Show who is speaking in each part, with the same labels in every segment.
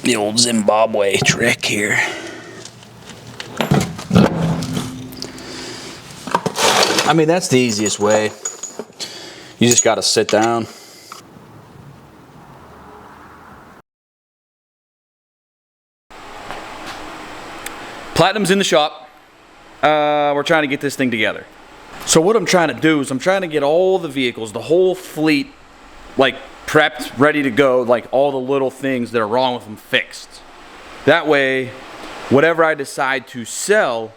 Speaker 1: The old Zimbabwe trick here. I mean, that's the easiest way. You just gotta sit down. Platinum's in the shop. We're trying to get this thing together. So what I'm trying to do is I'm trying to get all the vehicles, the whole fleet, like prepped, ready to go, like all the little things that are wrong with them fixed. That way, whatever I decide to sell,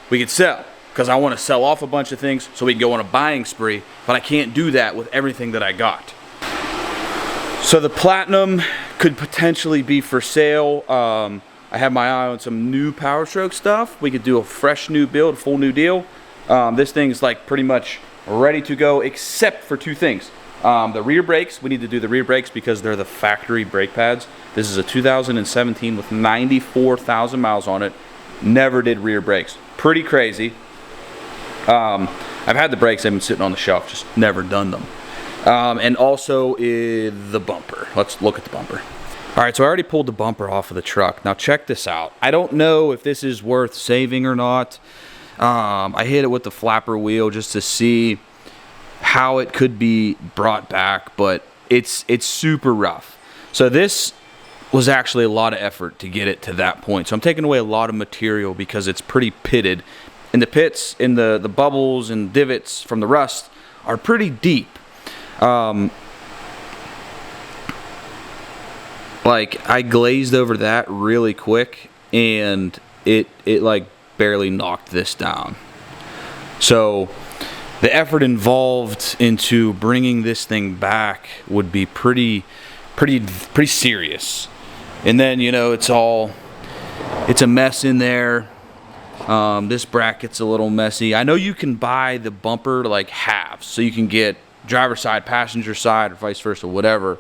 Speaker 1: we can sell. Because I want to sell off a bunch of things so we can go on a buying spree, but I can't do that with everything that I got. So the Platinum could potentially be for sale. I have my eye on some new Powerstroke stuff. We could do a fresh new build, full new deal. This thing's like pretty much ready to go except for two things. The rear brakes, we need to do the rear brakes because they're the factory brake pads. This is a 2017 with 94,000 miles on it. Never did rear brakes. Pretty crazy. I've had the brakes, they've been sitting on the shelf, just never done them. And also the bumper. Let's look at the bumper. All right, so I already pulled the bumper off of the truck. Now check this out. I don't know if this is worth saving or not. I hit it with the flapper wheel just to see how it could be brought back, but it's super rough. So this was actually a lot of effort to get it to that point. So I'm taking away a lot of material because it's pretty pitted. And the pits in the bubbles and divots from the rust are pretty deep. Like I glazed over that really quick and it like barely knocked this down. So the effort involved into bringing this thing back would be pretty serious. And then, you know, it's a mess in there. This bracket's a little messy. I know you can buy the bumper like halves, so you can get driver side, passenger side, or vice versa, whatever,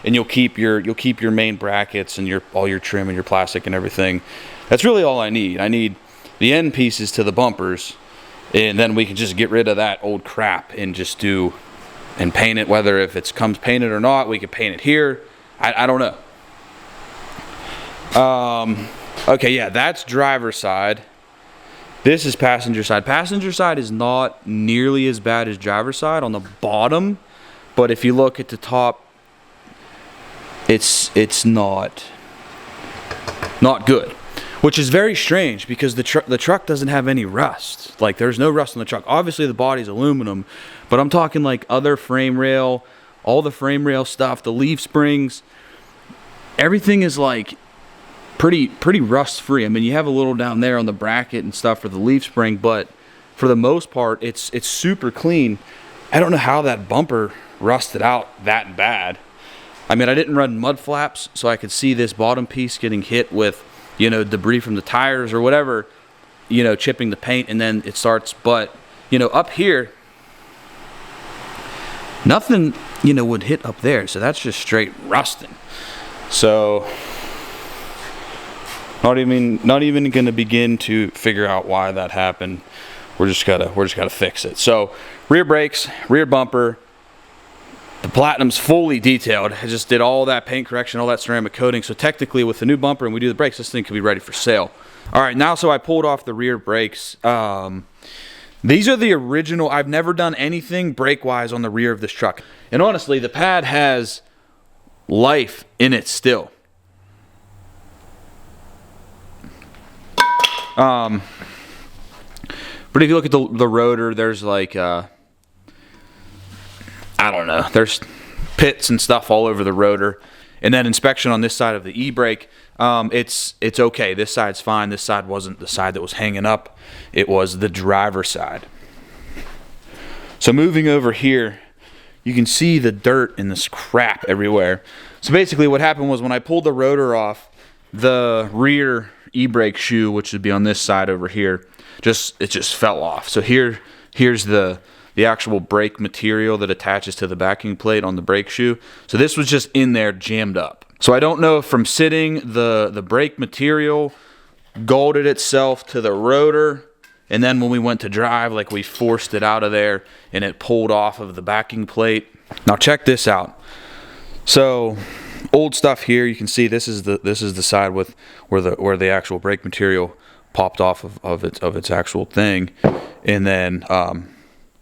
Speaker 1: and you'll keep your main brackets and all your trim and your plastic and everything. That's really all I need. I need the end pieces to the bumpers, and then we can just get rid of that old crap and just paint it. Whether if it comes painted or not, we could paint it here. I don't know. Okay, yeah, that's driver side. This is passenger side. Passenger side is not nearly as bad as driver side on the bottom, but if you look at the top, it's not good, which is very strange because the truck doesn't have any rust. Like there's no rust on the truck. Obviously the body's aluminum, but I'm talking like other frame rail, all the frame rail stuff, the leaf springs, everything is like pretty rust free. I mean, you have a little down there on the bracket and stuff for the leaf spring, but for the most part it's super clean. I don't know how that bumper rusted out that bad. I mean, I didn't run mud flaps, so I could see this bottom piece getting hit with, you know, debris from the tires or whatever, you know, chipping the paint, and then it starts. But, you know, up here, nothing, you know, would hit up there, so that's just straight rusting. So not even going to begin to figure out why that happened. We're just gotta fix it. So rear brakes, rear bumper. The Platinum's fully detailed. I just did all that paint correction, all that ceramic coating. So technically with the new bumper and we do the brakes, this thing could be ready for sale. All right, now so I pulled off the rear brakes. These are the original. I've never done anything brake-wise on the rear of this truck. And honestly, the pad has life in it still. But if you look at the rotor, there's like, I don't know, there's pits and stuff all over the rotor. And then inspection on this side of the e-brake, it's okay. This side's fine. This side wasn't the side that was hanging up. It was the driver's side. So moving over here, you can see the dirt and this crap everywhere. So basically what happened was when I pulled the rotor off, the rear e-brake shoe, which would be on this side over here, it just fell off. So here's the actual brake material that attaches to the backing plate on the brake shoe. So this was just in there jammed up. So I don't know if from sitting the brake material galled itself to the rotor, and then when we went to drive, like we forced it out of there and it pulled off of the backing plate. Now check this out. So Old stuff here. You can see this is the side with where the actual brake material popped off of its actual thing, and then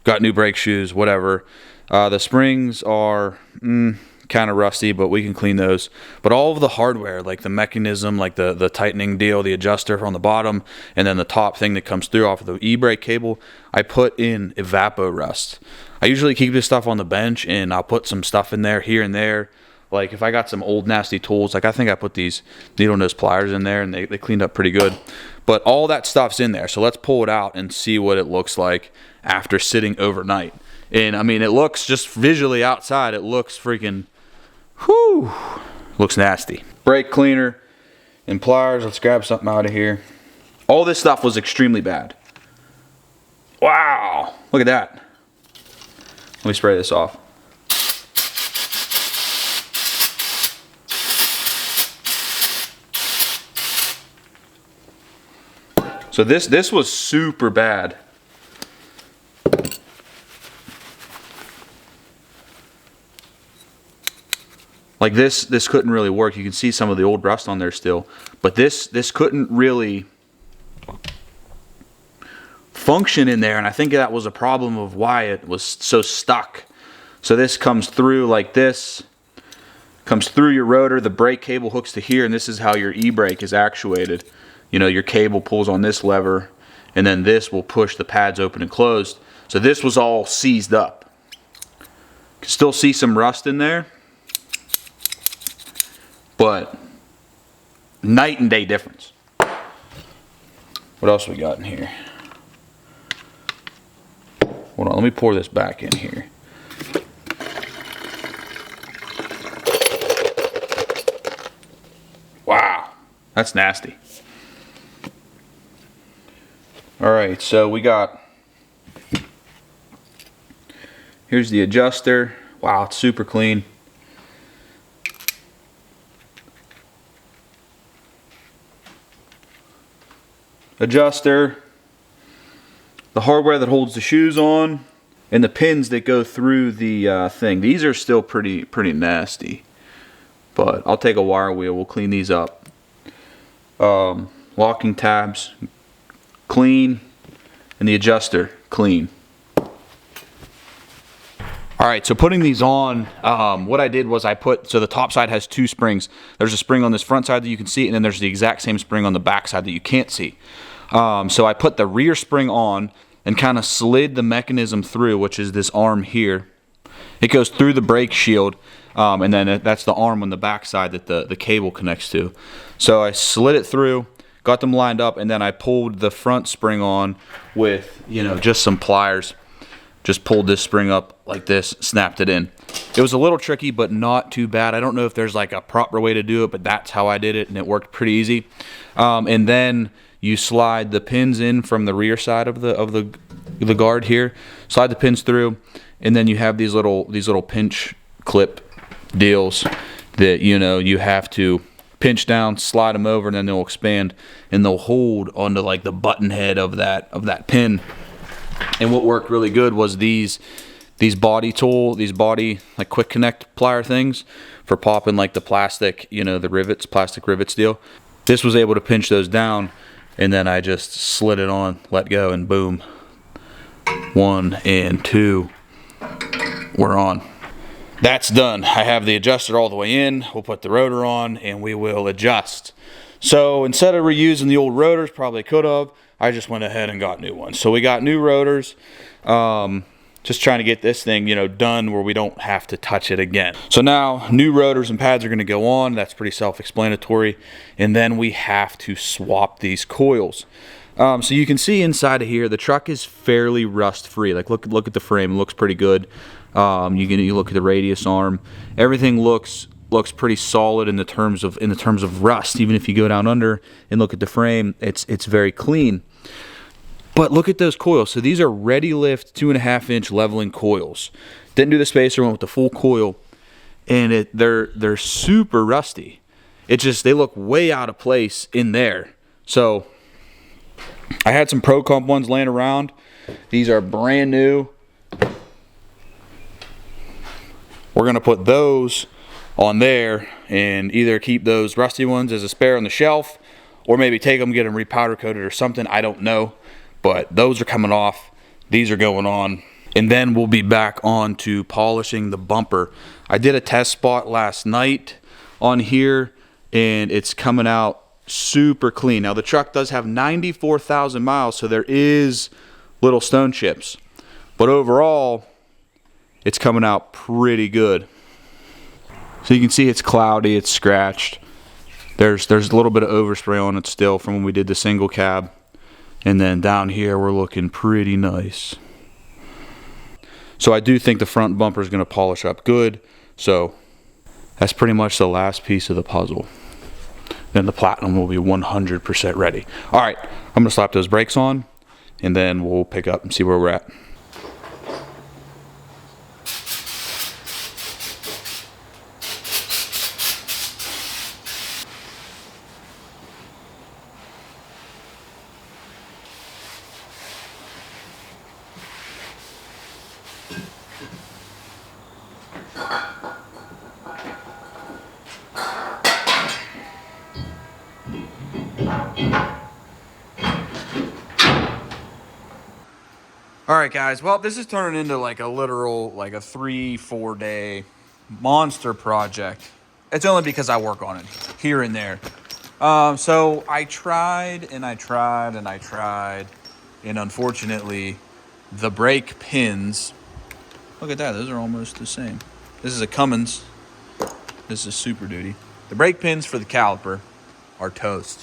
Speaker 1: got new brake shoes, whatever. The springs are kind of rusty, but we can clean those. But all of the hardware, like the mechanism, like the tightening deal, the adjuster on the bottom, and then the top thing that comes through off of the e-brake cable, I put in evapor rust. I usually keep this stuff on the bench, and I'll put some stuff in there here and there. Like if I got some old nasty tools, like I think I put these needle nose pliers in there, and they cleaned up pretty good. But all that stuff's in there, so let's pull it out and see what it looks like after sitting overnight. And I mean, it looks, just visually outside, it looks freaking, whew, looks nasty. Brake cleaner and pliers. Let's grab something out of here. All this stuff was extremely bad. Wow, look at that. Let me spray this off. So this was super bad. Like this couldn't really work. You can see some of the old rust on there still, but this couldn't really function in there, and I think that was a problem of why it was so stuck. So this comes through like this, comes through your rotor, the brake cable hooks to here, and this is how your e-brake is actuated. You know, your cable pulls on this lever, and then this will push the pads open and closed. So this was all seized up. You can still see some rust in there, but night and day difference. What else we got in here? Hold on, let me pour this back in here. Wow, that's nasty. All right, so we got, here's the adjuster. Wow, it's super clean. Adjuster, the hardware that holds the shoes on, and the pins that go through the thing. These are still pretty nasty, but I'll take a wire wheel. We'll clean these up. Locking tabs, clean, and the adjuster, clean. Alright, so putting these on, what I did was so the top side has two springs. There's a spring on this front side that you can see, and then there's the exact same spring on the back side that you can't see. So I put the rear spring on and kind of slid the mechanism through, which is this arm here. It goes through the brake shield, and then that's the arm on the back side that the cable connects to. So I slid it through, got them lined up, and then I pulled the front spring on with, you know, just some pliers. Just pulled this spring up like this, snapped it in. It was a little tricky, but not too bad. I don't know if there's like a proper way to do it, but that's how I did it, and it worked pretty easy. And then you slide the pins in from the rear side of the guard here. Slide the pins through, and then you have these little pinch clip deals that, you know, you have to pinch down, slide them over, and then they'll expand, and they'll hold onto like the button head of that pin. And what worked really good was these body like quick connect plier things for popping like the plastic, you know, the rivets, plastic rivets deal. This was able to pinch those down, and then I just slid it on, let go, and boom. 1 and 2, we're on. That's done. I have the adjuster all the way in. We'll put the rotor on, and we will adjust. So instead of reusing the old rotors, probably could have, I just went ahead and got new ones. So we got new rotors. Just trying to get this thing, you know, done where we don't have to touch it again. So now new rotors and pads are going to go on. That's pretty self-explanatory. And then we have to swap these coils. So you can see inside of here, the truck is fairly rust-free. Like look at the frame; it looks pretty good. You look at the radius arm. Everything looks pretty solid in the terms of rust. Even if you go down under and look at the frame, it's very clean. But look at those coils. So these are ready lift 2.5-inch leveling coils. Didn't do the spacer, went with the full coil, and they're super rusty. They look way out of place in there. So I had some Pro Comp ones laying around. These are brand new. We're gonna put those on there and either keep those rusty ones as a spare on the shelf, or maybe take them, get them repowder coated or something. I don't know, but those are coming off. These are going on. And then we'll be back on to polishing the bumper. I did a test spot last night on here, and it's coming out super clean. Now the truck does have 94,000 miles, so there is little stone chips, but overall it's coming out pretty good. So you can see it's cloudy, it's scratched. There's a little bit of overspray on it still from when we did the single cab. And then down here we're looking pretty nice. So I do think the front bumper is going to polish up good. So that's pretty much the last piece of the puzzle. Then the Platinum will be 100% ready. All right, I'm going to slap those brakes on, and then we'll pick up and see where we're at. All right, guys. Well, this is turning into like a literal, like a 3-4 day monster project. It's only because I work on it here and there. So I tried and I tried and I tried, and unfortunately, the brake pins. Look at that; those are almost the same. This is a Cummins. This is Super Duty. The brake pins for the caliper are toast.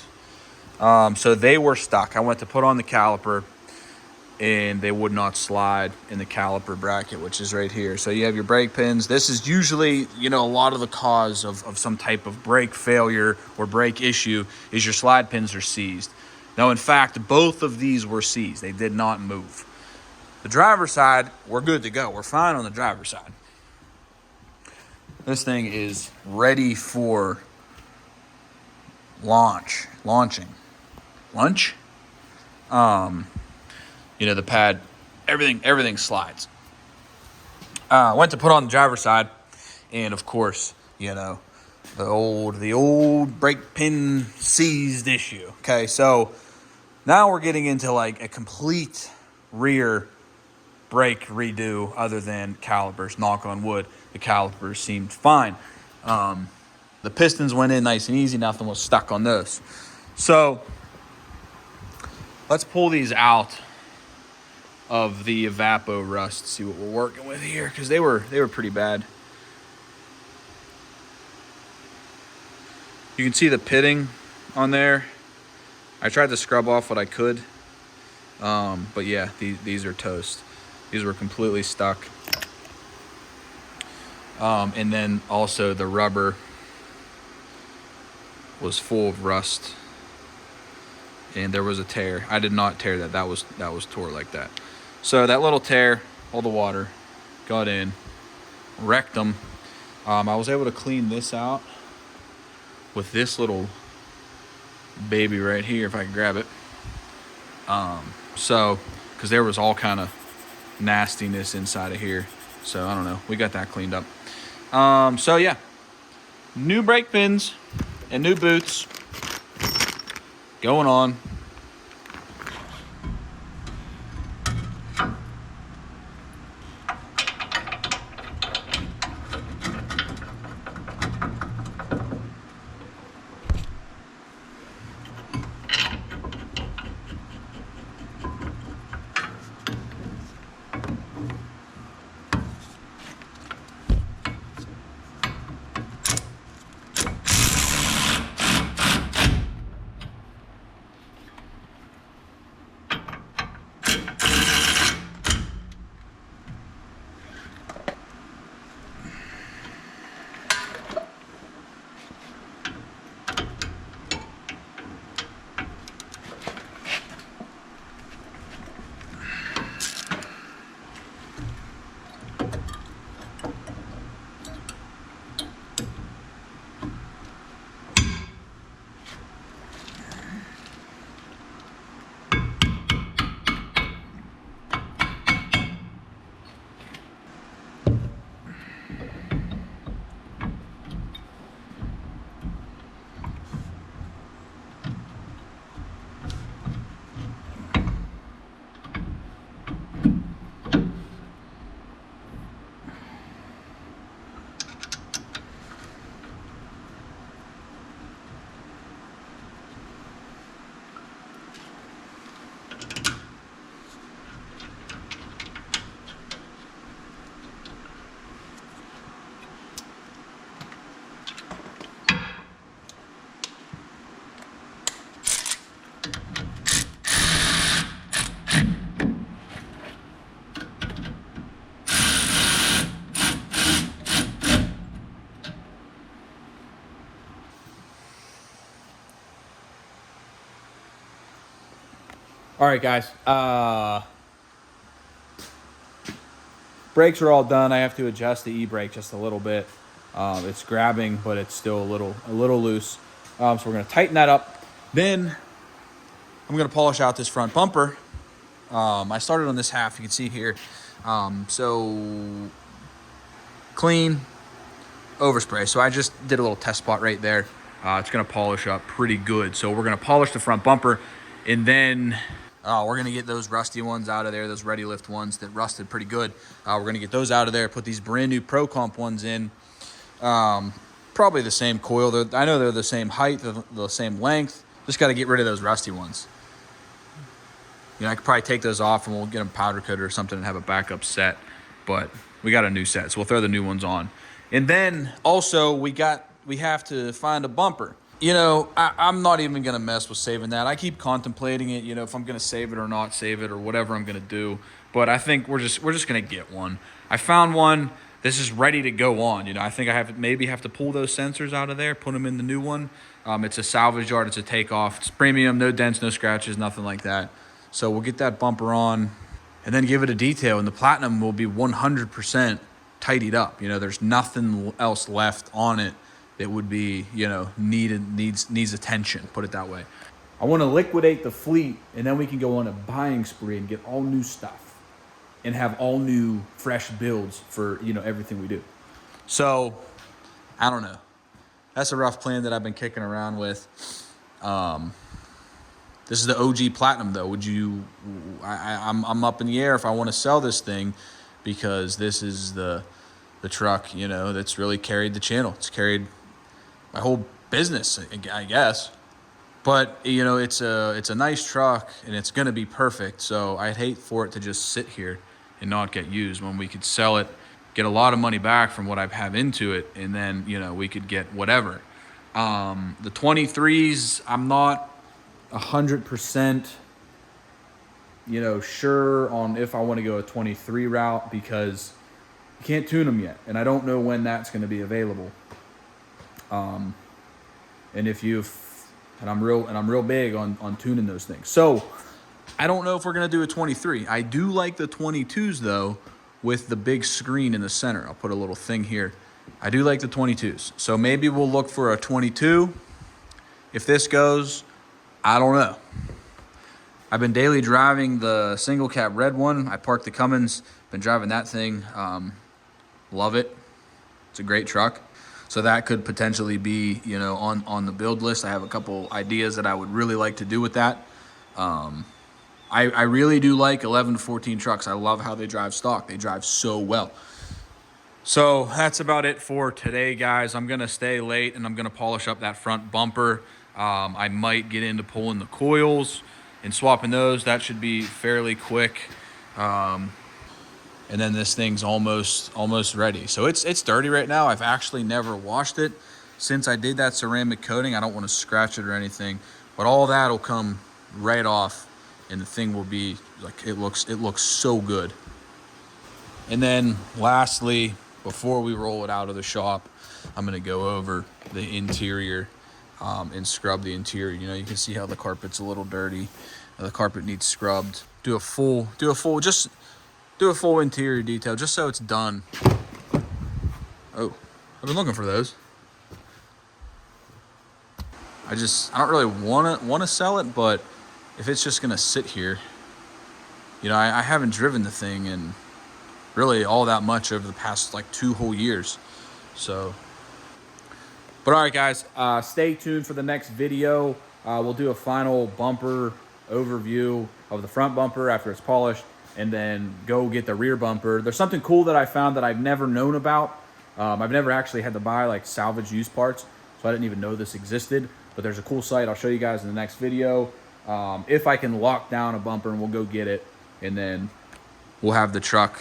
Speaker 1: So they were stuck. I went to put on the caliper, and they would not slide in the caliper bracket, which is right here. So you have your brake pins. This is usually, you know, a lot of the cause of some type of brake failure or brake issue is your slide pins are seized. Now, in fact, both of these were seized. They did not move. The driver's side, we're good to go. We're fine on the driver's side. This thing is ready for launching. Lunch? You know, the pad, everything slides. Went to put on the driver's side, and of course, you know, the old brake pin seized issue. Okay, so now we're getting into like a complete rear brake redo, other than calipers. Knock on wood, the calipers seemed fine. The pistons went in nice and easy. Nothing was stuck on those. So let's pull these out of the evapo rust, see what we're working with here, because they were pretty bad. You can see the pitting on there. I tried to scrub off what I could, but yeah, these are toast. These were completely stuck. And then also the rubber was full of rust, and there was a tear. I did not tear that. That was tore like that. So that little tear, all the water got in, wrecked them. I was able to clean this out with this little baby right here, if I can grab it. So, because there was all kind of nastiness inside of here. So I don't know. We got that cleaned up. So yeah, new brake pins and new boots going on. All right, guys. Brakes are all done. I have to adjust the e-brake just a little bit. It's grabbing, but it's still a little loose. So we're gonna tighten that up. Then I'm gonna polish out this front bumper. I started on this half, you can see here. So clean, overspray. So I just did a little test spot right there. It's gonna polish up pretty good. So we're gonna polish the front bumper, and then we're gonna get those rusty ones out of there, those ready lift ones that rusted pretty good. We're gonna get those out of there, put these brand new Pro Comp ones in. Probably the same coil. I know they're the same height, the same length. Just gotta get rid of those rusty ones. You know, I could probably take those off and we'll get them powder coated or something and have a backup set, but we got a new set, so we'll throw the new ones on. And then also we have to find a bumper. You know, I'm not even gonna mess with saving that. I keep contemplating it, you know, if I'm gonna save it or not save it or whatever I'm gonna do. But I think we're just gonna get one. I found one. This is ready to go on. You know, I think I maybe have to pull those sensors out of there, put them in the new one. It's a salvage yard. It's a takeoff. It's premium, no dents, no scratches, nothing like that. So we'll get that bumper on and then give it a detail, and the Platinum will be 100% tidied up. You know, there's nothing else left on it that would be, you know, needs attention, put it that way. I want to liquidate the fleet, and then we can go on a buying spree and get all new stuff and have all new fresh builds for, you know, everything we do. So I don't know. That's a rough plan that I've been kicking around with. This is the OG Platinum, though. I'm up in the air if I want to sell this thing, because this is the truck, you know, that's really carried the channel. It's carried my whole business, I guess. But, you know, it's a nice truck, and it's going to be perfect. So I'd hate for it to just sit here and not get used when we could sell it, get a lot of money back from what I have into it, and then, you know, we could get whatever. The 23s, I'm not 100%, you know, sure on if I want to go a 23 route, because you can't tune them yet, and I don't know when that's going to be available. And I'm real big on tuning those things. So I don't know if we're going to do a 23. I do like the 22s though, with the big screen in the center. I'll put a little thing here. I do like the 22s. So maybe we'll look for a 22. If this goes, I don't know. I've been daily driving the single cab red one. I parked the Cummins, been driving that thing. Love it. It's a great truck. So that could potentially be, you know, on the build list. I have a couple ideas that I would really like to do with that. I really do like 11 to 14 trucks. I love how they drive stock. They drive so well. So that's about it for today, guys. I'm going to stay late, and I'm going to polish up that front bumper. I might get into pulling the coils and swapping those. That should be fairly quick. And then this thing's almost ready. So it's dirty right now. I've actually never washed it since I did that ceramic coating. I don't want to scratch it or anything, but all that will come right off, and the thing will be like, it looks so good. And then lastly, before we roll it out of the shop, I'm going to go over the interior and scrub the interior. You know, you can see how the carpet's a little dirty. The carpet needs scrubbed. Do a full interior detail just so it's done. Oh, I've been looking for those. I don't really want to sell it, but if it's just gonna sit here, you know, I haven't driven the thing in really all that much over the past like 2 whole years. So, but all right, guys, stay tuned for the next video. We'll do a final bumper overview of the front bumper after it's polished, and then go get the rear bumper. There's something cool that I found that I've never known about. I've never actually had to buy like salvage used parts, so I didn't even know this existed. But there's a cool site I'll show you guys in the next video. If I can lock down a bumper, and we'll go get it, and then we'll have the truck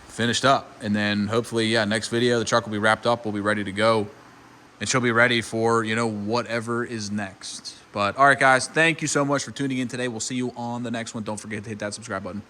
Speaker 1: finished up. And then hopefully, yeah, next video, the truck will be wrapped up, we'll be ready to go, and she'll be ready for, you know, whatever is next. But all right, guys, thank you so much for tuning in today. We'll see you on the next one. Don't forget to hit that subscribe button.